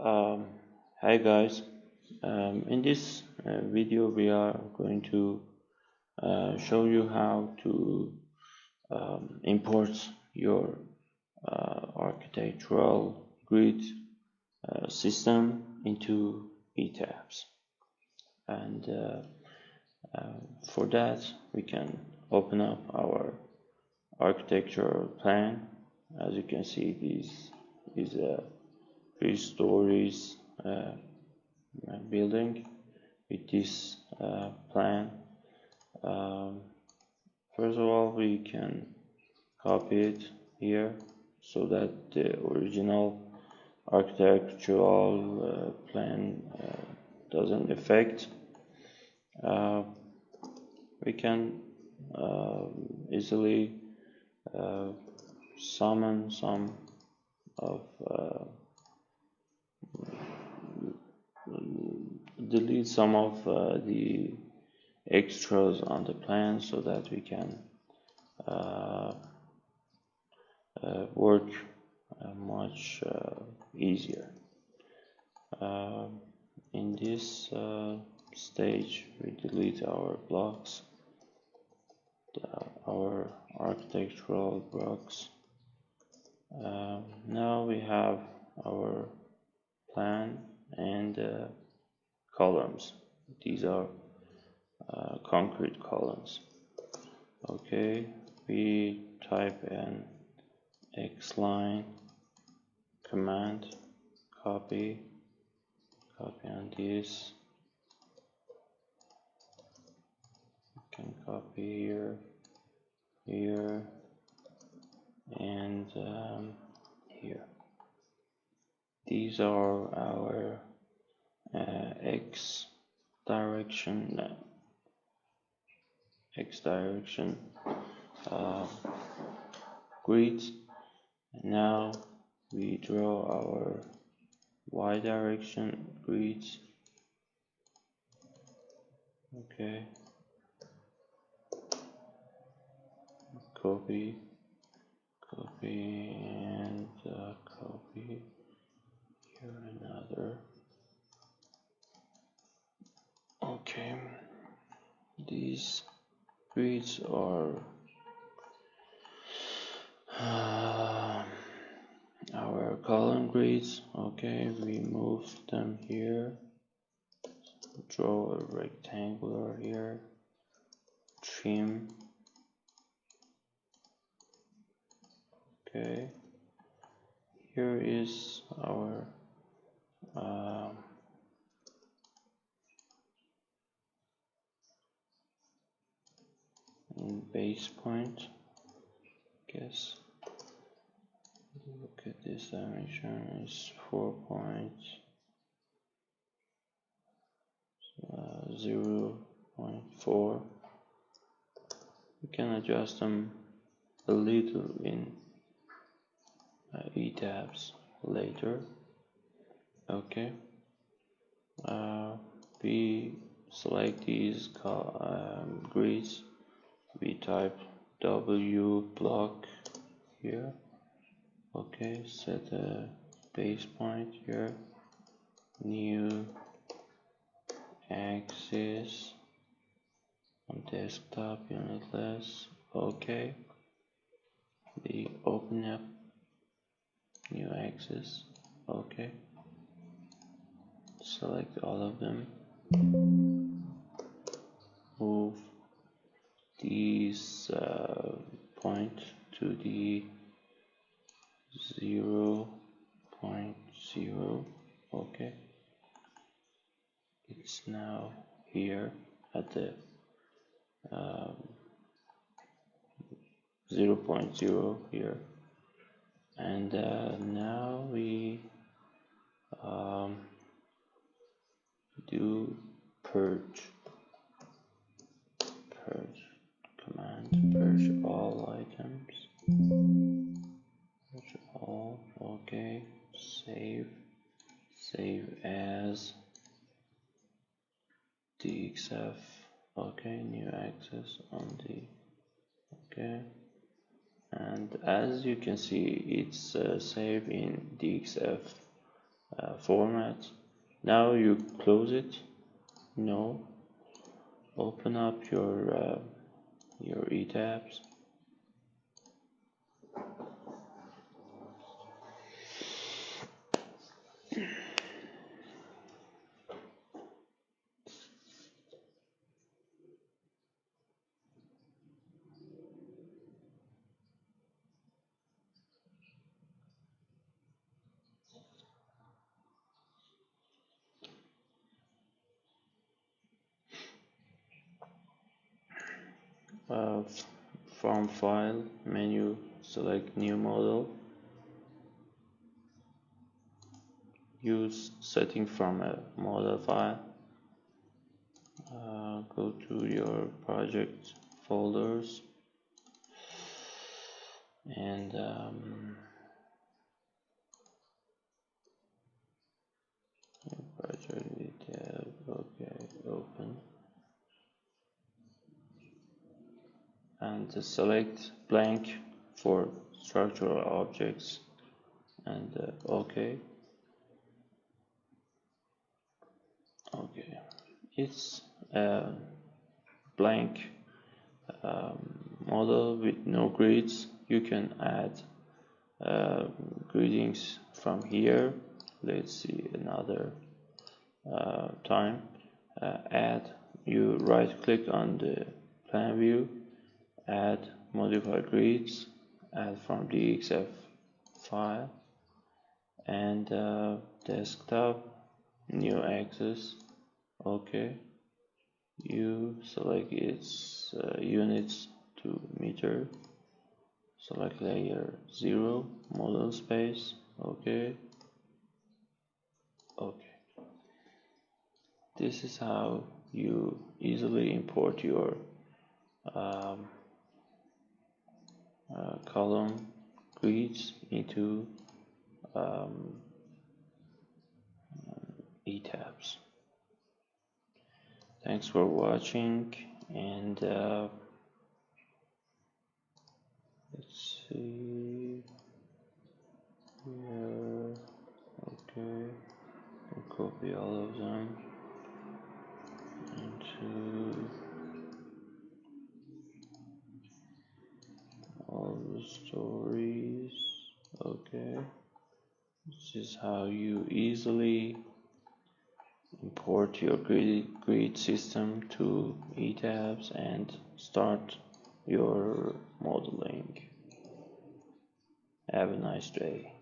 Um, Hi guys, in this video we are going to show you how to import your architectural grid system into Etabs, and for that we can open up our architectural plan. As you can see, this is a 3 stories building with this plan. First of all, we can copy it here so that the original architectural plan doesn't affect. We can easily summon some of delete some of the extras on the plan so that we can work much easier. In this stage we delete our blocks, our architectural blocks. Now we have our plan and columns. These are concrete columns. Okay, we type an X line command, copy on this. You can copy here, and here. These are our X direction grids. Now we draw our Y direction grids. Okay, copy and copy here another. Okay, these grids are our column grids. Okay, we move them here, draw a rectangular here, trim. Okay, here is our base point. Guess look at this dimension is 4.0.4. We can adjust them a little in Etabs later. Okay, we select these grids. We type W block here. Okay, set a base point here, new axis on desktop unitless. Okay, we open up new axis. Okay, select all of them, move these point to the 0.0. Okay, it's now here at the 0.0 here, and now we do purge command, purge all items, purge all. Okay, save as dxf. Okay, new access on the. Okay, and as you can see, it's saved in dxf format. Now you close it. No. Open up your Etabs. From file menu, select new model. Use setting from a model file. Go to your project folders and project detail. Okay, open and select blank for structural objects and okay. It's a blank model with no grids. You can add griddings from here. Let's see another time. Add, you right click on the plan view, add modify grids, add from DXF file, and desktop, new axis. Okay, you select its units to meter, select layer 0, model space. Okay. This is how you easily import your column grids into Etabs. Thanks for watching, and let's see here. Okay, I'll copy all of them into all the stories. Okay, this is how you easily import your grid system to Etabs and start your modeling. Have a nice day.